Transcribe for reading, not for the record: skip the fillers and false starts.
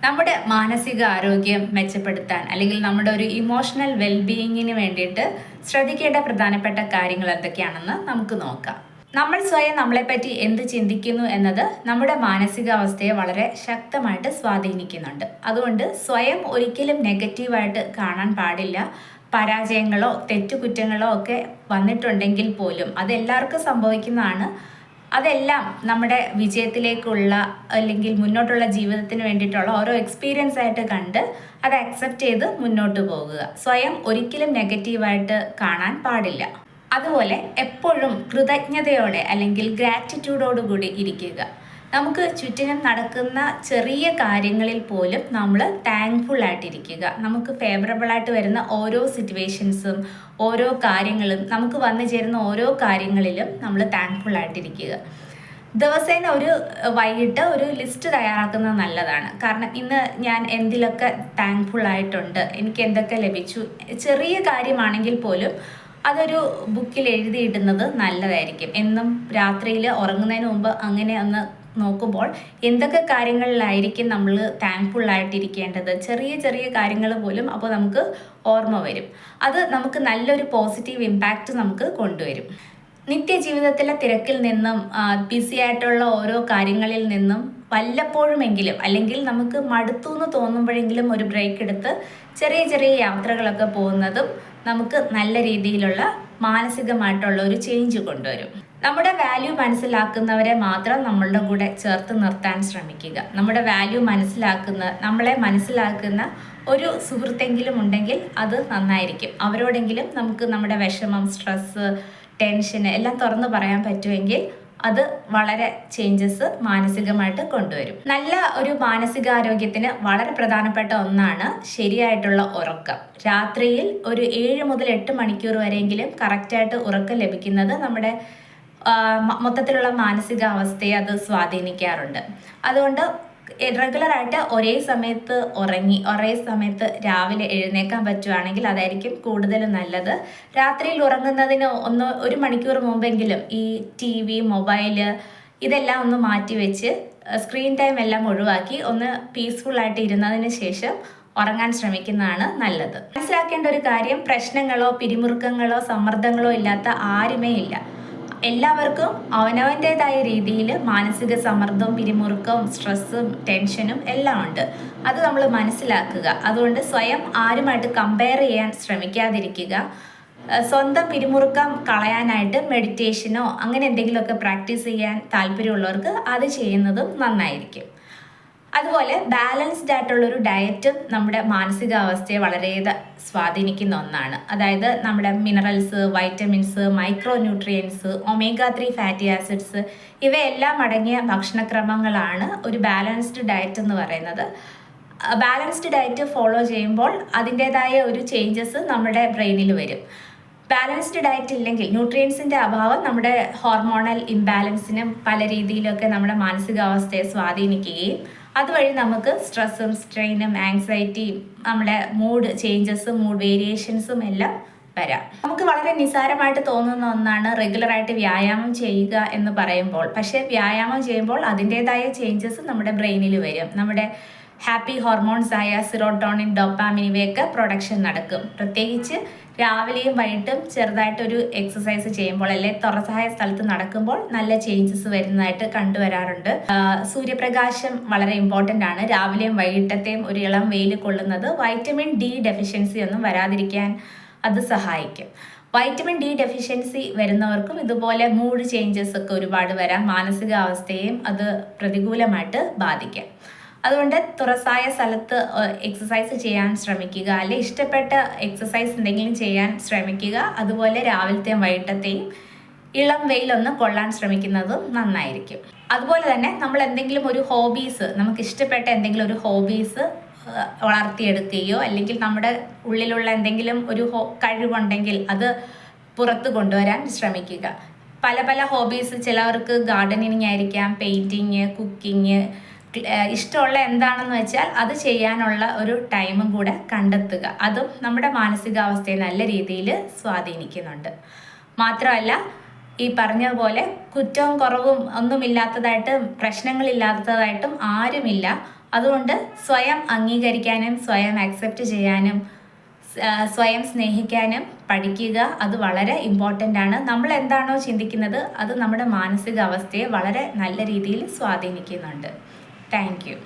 നമ്മുടെ മാനസിക ആരോഗ്യം മെച്ചപ്പെടുത്താൻ അല്ലെങ്കിൽ നമ്മുടെ ഒരു ഇമോഷണൽ വെൽബീയിങ്ങിന് വേണ്ടിയിട്ട് ശ്രദ്ധിക്കേണ്ട പ്രധാനപ്പെട്ട കാര്യങ്ങൾ എന്തൊക്കെയാണെന്ന് നമുക്ക് നോക്കാം. നമ്മൾ സ്വയം നമ്മളെപ്പറ്റി എന്ത് ചിന്തിക്കുന്നു എന്നത് നമ്മുടെ മാനസികാവസ്ഥയെ വളരെ ശക്തമായിട്ട് സ്വാധീനിക്കുന്നുണ്ട്. അതുകൊണ്ട് സ്വയം ഒരിക്കലും നെഗറ്റീവായിട്ട് കാണാൻ പാടില്ല. പരാജയങ്ങളോ തെറ്റുകുറ്റങ്ങളോ ഒക്കെ വന്നിട്ടുണ്ടെങ്കിൽ പോലും അതെല്ലാവർക്കും സംഭവിക്കുന്നതാണ്. അതെല്ലാം നമ്മുടെ വിജയത്തിലേക്കുള്ള അല്ലെങ്കിൽ മുന്നോട്ടുള്ള ജീവിതത്തിന് വേണ്ടിയിട്ടുള്ള ഓരോ എക്സ്പീരിയൻസ് ആയിട്ട് കണ്ട് അത് അക്സെപ്റ്റ് ചെയ്ത് മുന്നോട്ട് പോകുക. സ്വയം ഒരിക്കലും നെഗറ്റീവായിട്ട് കാണാൻ പാടില്ല. അതുപോലെ എപ്പോഴും കൃതജ്ഞതയോടെ അല്ലെങ്കിൽ ഗ്രാറ്റിറ്റ്യൂഡോടുകൂടി ഇരിക്കുക. നമുക്ക് ചുറ്റിനും നടക്കുന്ന ചെറിയ കാര്യങ്ങളിൽ പോലും നമ്മൾ താങ്ക്ഫുൾ ആയിട്ടിരിക്കുക. നമുക്ക് ഫേവറബിൾ ആയിട്ട് വരുന്ന ഓരോ സിറ്റുവേഷൻസും ഓരോ കാര്യങ്ങളും നമുക്ക് വന്നു ചേരുന്ന ഓരോ കാര്യങ്ങളിലും നമ്മൾ താങ്ക്ഫുൾ ആയിട്ടിരിക്കുക. ദിവസേന വൈകിട്ട് ഒരു ലിസ്റ്റ് തയ്യാറാക്കുന്നത് നല്ലതാണ്. കാരണം ഇന്ന് ഞാൻ എന്തിലൊക്കെ താങ്ക്ഫുൾ ആയിട്ടുണ്ട്, എനിക്ക് എന്തൊക്കെ ലഭിച്ചു, ചെറിയ കാര്യമാണെങ്കിൽ പോലും അതൊരു ബുക്കിൽ എഴുതിയിടുന്നത് നല്ലതായിരിക്കും. എന്നും രാത്രിയിൽ ഉറങ്ങുന്നതിന് മുമ്പ് അങ്ങനെ ഒന്ന് നോക്കുമ്പോൾ എന്തൊക്കെ കാര്യങ്ങളിലായിരിക്കും നമ്മൾ താങ്ക്ഫുൾ ആയിട്ടിരിക്കേണ്ടത്, ചെറിയ ചെറിയ കാര്യങ്ങൾ പോലും അപ്പോൾ നമുക്ക് ഓർമ്മ വരും. അത് നമുക്ക് നല്ലൊരു പോസിറ്റീവ് ഇമ്പാക്റ്റ് നമുക്ക് കൊണ്ടുവരും. നിത്യജീവിതത്തിലെ തിരക്കിൽ നിന്നും ബിസി ആയിട്ടുള്ള ഓരോ കാര്യങ്ങളിൽ നിന്നും വല്ലപ്പോഴുമെങ്കിലും അല്ലെങ്കിൽ നമുക്ക് മടുത്തു എന്ന് തോന്നുമ്പോഴെങ്കിലും ഒരു ബ്രേക്ക് എടുത്ത് ചെറിയ ചെറിയ യാത്രകളൊക്കെ പോകുന്നതും നമുക്ക് നല്ല രീതിയിലുള്ള മാനസികമായിട്ടുള്ള ഒരു ചേഞ്ച് കൊണ്ടുവരും. നമ്മുടെ വാല്യൂ മനസ്സിലാക്കുന്നവരെ മാത്രം നമ്മളുടെ കൂടെ ചേർത്ത് നിർത്താൻ ശ്രമിക്കുക. നമ്മുടെ വാല്യൂ നമ്മളെ മനസ്സിലാക്കുന്ന ഒരു സുഹൃത്തെങ്കിലും ഉണ്ടെങ്കിൽ അത് നന്നായിരിക്കും. അവരോടെങ്കിലും നമുക്ക് നമ്മുടെ വിഷമം, സ്ട്രെസ്സ്, ടെൻഷന് എല്ലാം തുറന്നു പറയാൻ പറ്റുമെങ്കിൽ അത് വളരെ ചേഞ്ചസ് മാനസികമായിട്ട് കൊണ്ടുവരും. നല്ല ഒരു മാനസികാരോഗ്യത്തിന് വളരെ പ്രധാനപ്പെട്ട ഒന്നാണ് ശരിയായിട്ടുള്ള ഉറക്കം. രാത്രിയിൽ ഒരു 7 മുതൽ 8 മണിക്കൂർ വരെയെങ്കിലും കറക്റ്റായിട്ട് ഉറക്കം ലഭിക്കുന്നത് നമ്മുടെ മൊത്തത്തിലുള്ള മാനസികാവസ്ഥയെ അത് സ്വാധീനിക്കാറുണ്ട്. അതുകൊണ്ട് റെഗുലറായിട്ട് ഒരേ സമയത്ത് ഉറങ്ങി ഒരേ സമയത്ത് രാവിലെ എഴുന്നേക്കാൻ പറ്റുവാണെങ്കിൽ അതായിരിക്കും കൂടുതലും നല്ലത്. രാത്രിയിൽ ഉറങ്ങുന്നതിന് 1 മണിക്കൂർ മുമ്പെങ്കിലും ഈ TV, മൊബൈല് ഇതെല്ലാം ഒന്ന് മാറ്റി വെച്ച് സ്ക്രീൻ ടൈം എല്ലാം ഒഴിവാക്കി ഒന്ന് പീസ്ഫുൾ ആയിട്ട് ഇരുന്നതിന് ശേഷം ഉറങ്ങാൻ ശ്രമിക്കുന്നതാണ് നല്ലത്. മനസ്സിലാക്കേണ്ട ഒരു കാര്യം, പ്രശ്നങ്ങളോ പിരിമുറുക്കങ്ങളോ സമ്മർദ്ദങ്ങളോ ഇല്ലാത്ത ആരുമേ ഇല്ല. എല്ലാവർക്കും അവനവൻ്റെതായ രീതിയിൽ മാനസിക സമ്മർദ്ദവും പിരിമുറുക്കവും സ്ട്രെസ്സും ടെൻഷനും എല്ലാം ഉണ്ട്. അത് നമ്മൾ മനസ്സിലാക്കുക. അതുകൊണ്ട് സ്വയം ആരുമായിട്ട് കമ്പയർ ചെയ്യാൻ ശ്രമിക്കാതിരിക്കുക. സ്വന്തം പിരിമുറുക്കം കളയാനായിട്ട് മെഡിറ്റേഷനോ അങ്ങനെ എന്തെങ്കിലുമൊക്കെ പ്രാക്ടീസ് ചെയ്യാൻ താല്പര്യമുള്ളവർക്ക് അത് ചെയ്യുന്നതും നന്നായിരിക്കും. അതുപോലെ ബാലൻസ്ഡ് ആയിട്ടുള്ളൊരു ഡയറ്റും നമ്മുടെ മാനസികാവസ്ഥയെ വളരെയേറെ സ്വാധീനിക്കുന്ന ഒന്നാണ്. അതായത് നമ്മുടെ minerals, vitamins, micro nutrients, omega-3 fatty acids ഇവയെല്ലാം അടങ്ങിയ ഭക്ഷണക്രമങ്ങളാണ് ഒരു ബാലൻസ്ഡ് ഡയറ്റ് എന്ന് പറയുന്നത്. ബാലൻസ്ഡ് ഡയറ്റ് ഫോളോ ചെയ്യുമ്പോൾ അതിൻ്റെതായ ഒരു ചേഞ്ചസ് നമ്മുടെ ബ്രെയിനിൽ വരും. ബാലൻസ്ഡ് ഡയറ്റ് ഇല്ലെങ്കിൽ ന്യൂട്രിയൻസിൻ്റെ അഭാവം നമ്മുടെ ഹോർമോണൽ ഇംബാലൻസിനും പല രീതിയിലൊക്കെ നമ്മുടെ മാനസികാവസ്ഥയെ സ്വാധീനിക്കുകയും അതുവഴി നമുക്ക് സ്ട്രെസ്സും സ്ട്രെയിനും ആങ്സൈറ്റിയും നമ്മുടെ മൂഡ് ചേഞ്ചസും മൂഡ് വേരിയേഷൻസും എല്ലാം വരാം. നമുക്ക് വളരെ നിസ്സാരമായിട്ട് തോന്നുന്ന ഒന്നാണ് റെഗുലറായിട്ട് വ്യായാമം ചെയ്യുക എന്ന് പറയുമ്പോൾ. പക്ഷേ വ്യായാമം ചെയ്യുമ്പോൾ അതിൻ്റെതായ ചേഞ്ചസ് നമ്മുടെ ബ്രെയിനിൽ വരും. നമ്മുടെ ഹാപ്പി ഹോർമോൺസ് ആയ സിറോട്ടോണിൻ, ഡോപ്പാമിൻ ഇവയൊക്കെ പ്രൊഡക്ഷൻ നടക്കും. പ്രത്യേകിച്ച് രാവിലെയും വൈകിട്ടും ചെറുതായിട്ടൊരു എക്സസൈസ് ചെയ്യുമ്പോൾ അല്ലെങ്കിൽ തുറസായ സ്ഥലത്ത് നടക്കുമ്പോൾ നല്ല ചേഞ്ചസ് വരുന്നതായിട്ട് കണ്ടുവരാറുണ്ട്. സൂര്യപ്രകാശം വളരെ ഇമ്പോർട്ടൻ്റ് ആണ്. രാവിലെയും വൈകിട്ടത്തെയും ഒരു ഇളം വെയിൽ കൊള്ളുന്നത് വൈറ്റമിൻ D ഡെഫിഷ്യൻസി ഒന്നും വരാതിരിക്കാൻ അത് സഹായിക്കും. വൈറ്റമിൻ D ഡെഫിഷ്യൻസി വരുന്നവർക്കും ഇതുപോലെ മൂഡ് ചേഞ്ചസ് ഒക്കെ ഒരുപാട് വരാം. മാനസികാവസ്ഥയെയും അത് പ്രതികൂലമായിട്ട് ബാധിക്കാം. അതുകൊണ്ട് തുറസായ സ്ഥലത്ത് എക്സസൈസ് ചെയ്യാൻ ശ്രമിക്കുക, അല്ലെ ഇഷ്ടപ്പെട്ട എക്സസൈസ് എന്തെങ്കിലും ചെയ്യാൻ ശ്രമിക്കുക. അതുപോലെ രാവിലത്തെയും വൈകിട്ടത്തെയും ഇളം വെയിലൊന്ന് കൊള്ളാൻ ശ്രമിക്കുന്നതും നന്നായിരിക്കും. അതുപോലെ തന്നെ നമ്മൾ എന്തെങ്കിലും ഒരു ഹോബീസ്, നമുക്ക് ഇഷ്ടപ്പെട്ട എന്തെങ്കിലും ഒരു ഹോബീസ് വളർത്തിയെടുക്കുകയോ അല്ലെങ്കിൽ നമ്മുടെ ഉള്ളിലുള്ള എന്തെങ്കിലും ഒരു കഴിവുണ്ടെങ്കിൽ അത് പുറത്ത് കൊണ്ടുവരാൻ ശ്രമിക്കുക. പല പല ഹോബീസ്, ചിലവർക്ക് ഗാർഡനിങ് ആയിരിക്കാം, പെയിൻറ്റിങ്, കുക്കിങ്, ഇഷ്ടമുള്ള എന്താണെന്ന് വെച്ചാൽ അത് ചെയ്യാനുള്ള ഒരു ടൈമും കൂടെ കണ്ടെത്തുക. അതും നമ്മുടെ മാനസികാവസ്ഥയെ നല്ല രീതിയിൽ സ്വാധീനിക്കുന്നുണ്ട്. മാത്രമല്ല ഈ പറഞ്ഞ പോലെ കുറ്റവും കുറവും ഒന്നുമില്ലാത്തതായിട്ടും പ്രശ്നങ്ങളില്ലാത്തതായിട്ടും ആരുമില്ല. അതുകൊണ്ട് സ്വയം അംഗീകരിക്കാനും സ്വയം അക്സെപ്റ്റ് ചെയ്യാനും സ്വയം സ്നേഹിക്കാനും പഠിക്കുക. അത് വളരെ ഇമ്പോർട്ടൻ്റ് ആണ്. നമ്മൾ എന്താണോ ചിന്തിക്കുന്നത് അത് നമ്മുടെ മാനസികാവസ്ഥയെ വളരെ നല്ല രീതിയിൽ സ്വാധീനിക്കുന്നുണ്ട്. Thank you.